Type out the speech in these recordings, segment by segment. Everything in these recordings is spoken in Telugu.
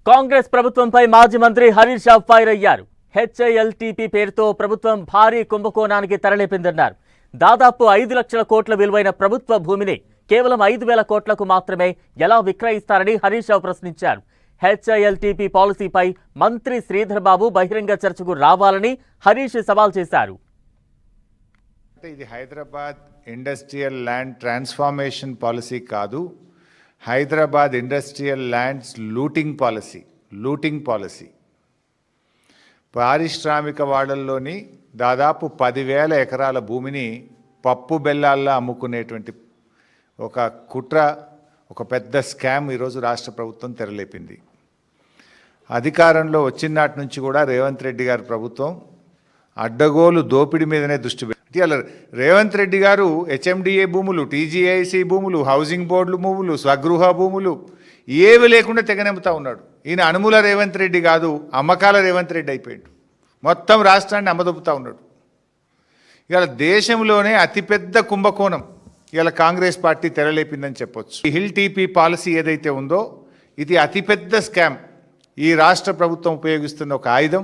కాంగ్రెస్ ప్రభుత్వంపై మాజీ మంత్రి హరీష్ రావు ఫైర్ అయ్యారు. హెచ్ఐఎల్టీపీ పేరుతో ప్రభుత్వం భారీ కుంభకోణానికి తెరలేపిందన్నారు. దాదాపు 5 లక్షల కోట్ల విలువైన ప్రభుత్వ భూమిని కేవలం 5,000 కోట్లకు మాత్రమే ఎలా విక్రయిస్తారని హరీష్ రావు ప్రశ్నించారు. హెచ్ఐఎల్టీపీ పాలసీపై మంత్రి శ్రీధర్ బాబు బహిరంగ చర్చకు రావాలని హరీష్ సవాల్ చేశారు. ఇది Hyderabad industrial land transformation policy కాదు, Hyderabad industrial lands looting policy. పారిశ్రామిక వాడల్లోని దాదాపు 10,000 ఎకరాల భూమిని పప్పు బెల్లాల్లో అమ్ముకునేటువంటి ఒక కుట్ర, ఒక పెద్ద స్కామ్ ఈరోజు రాష్ట్ర ప్రభుత్వం తెరలేపింది. అధికారంలో వచ్చిన నాటి నుంచి కూడా రేవంత్ రెడ్డి గారి ప్రభుత్వం అడ్డగోలు దోపిడీ మీదనే దృష్టి పెట్టి అలా రేవంత్ రెడ్డి గారు హెచ్ఎండిఏ భూములు, టీజీఐసి భూములు, హౌసింగ్ బోర్డులు భూములు, స్వగృహ భూములు ఏవి లేకుండా తెగనెమ్ముతా ఉన్నాడు. ఈయన అనుముల రేవంత్ రెడ్డి కాదు, అమ్మకాల రేవంత్ రెడ్డి అయిపోయాడు. మొత్తం రాష్ట్రాన్ని అమ్మదొప్పుతూ ఉన్నాడు. ఇవాళ దేశంలోనే అతిపెద్ద కుంభకోణం ఇవాళ కాంగ్రెస్ పార్టీ తెరలేపిందని చెప్పొచ్చు. ఈ హిల్ టీపీ పాలసీ ఏదైతే ఉందో ఇది అతిపెద్ద స్కామ్. ఈ రాష్ట్ర ప్రభుత్వం ఉపయోగిస్తున్న ఒక ఆయుధం.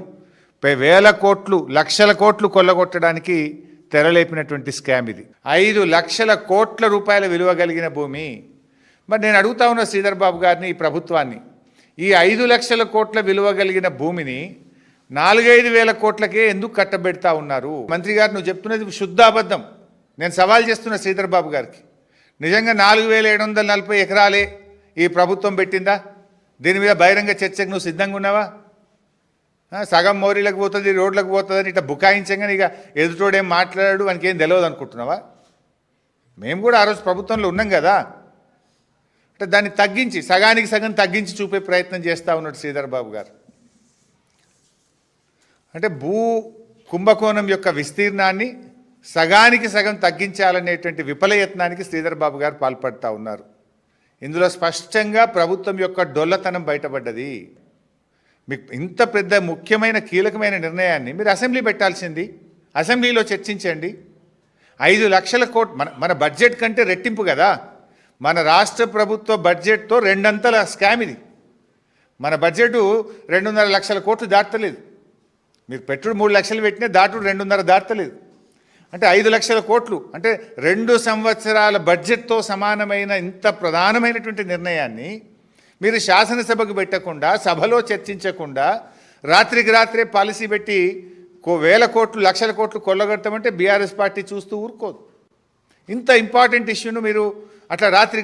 1,000 కోట్లు, లక్షల కోట్లు కొల్లగొట్టడానికి తెరలేపినటువంటి స్కామ్ ఇది. 5 లక్షల కోట్ల రూపాయల విలువ కలిగిన భూమి. మరి నేను అడుగుతా ఉన్న శ్రీధర్ బాబు గారిని, ఈ ప్రభుత్వాన్ని, ఈ 5 లక్షల కోట్ల విలువ కలిగిన భూమిని 4-5 వేల కోట్లకే ఎందుకు కట్టబెడతా ఉన్నారు? మంత్రి గారు, నువ్వు చెప్తున్నది శుద్ధ అబద్ధం. నేను సవాల్ చేస్తున్న శ్రీధర్ బాబు గారికి, నిజంగా 4,740 ఎకరాలే ఈ ప్రభుత్వం పెట్టిందా? దీని మీద బహిరంగ చర్చకు నువ్వు సిద్ధంగా ఉన్నావా? సగం మోరీలకు పోతుంది, రోడ్లకు పోతుందని ఇట్లా బుకాయించగానే ఇక ఎదుటోడేం మాట్లాడాడు, వానికి ఏం తెలియదు అనుకుంటున్నావా? మేము కూడా ఆ రోజు ప్రభుత్వంలో ఉన్నాం కదా. అంటే దాన్ని తగ్గించి, సగానికి సగం తగ్గించి చూపే ప్రయత్నం చేస్తూ ఉన్నాడు శ్రీధర్ బాబు గారు. అంటే భూ కుంభకోణం యొక్క విస్తీర్ణాన్ని సగానికి సగం తగ్గించాలనేటువంటి విఫలయత్నానికి శ్రీధర్ బాబు గారు పాల్పడుతూ ఉన్నారు. ఇందులో స్పష్టంగా ప్రభుత్వం యొక్క డొల్లతనం బయటపడ్డది. మీకు ఇంత పెద్ద ముఖ్యమైన కీలకమైన నిర్ణయాన్ని మీరు అసెంబ్లీ పెట్టాల్సింది, అసెంబ్లీలో చర్చించండి. 5 లక్షల కోట్లు మన బడ్జెట్ కంటే రెట్టింపు కదా. మన రాష్ట్ర ప్రభుత్వ బడ్జెట్తో 2 అంతల స్కామ్ ఇది. మన బడ్జెట్ 2.5 లక్షల కోట్లు దాటలేదు. మీరు పెట్టుడు 3 లక్షలు పెట్టినా దాటుడు 2.5 దాటలేదు. అంటే 5 లక్షల కోట్లు అంటే 2 సంవత్సరాల బడ్జెట్తో సమానమైన ఇంత ప్రధానమైనటువంటి నిర్ణయాన్ని మీరు శాసనసభకు పెట్టకుండా, సభలో చర్చించకుండా, రాత్రికి రాత్రే పాలసీ పెట్టి 1,000 కోట్లు, లక్షల కోట్లు కొల్లగొడతామంటే బీఆర్ఎస్ పార్టీ చూస్తూ ఊరుకోదు. ఇంత ఇంపార్టెంట్ ఇష్యూను మీరు అట్లా రాత్రికి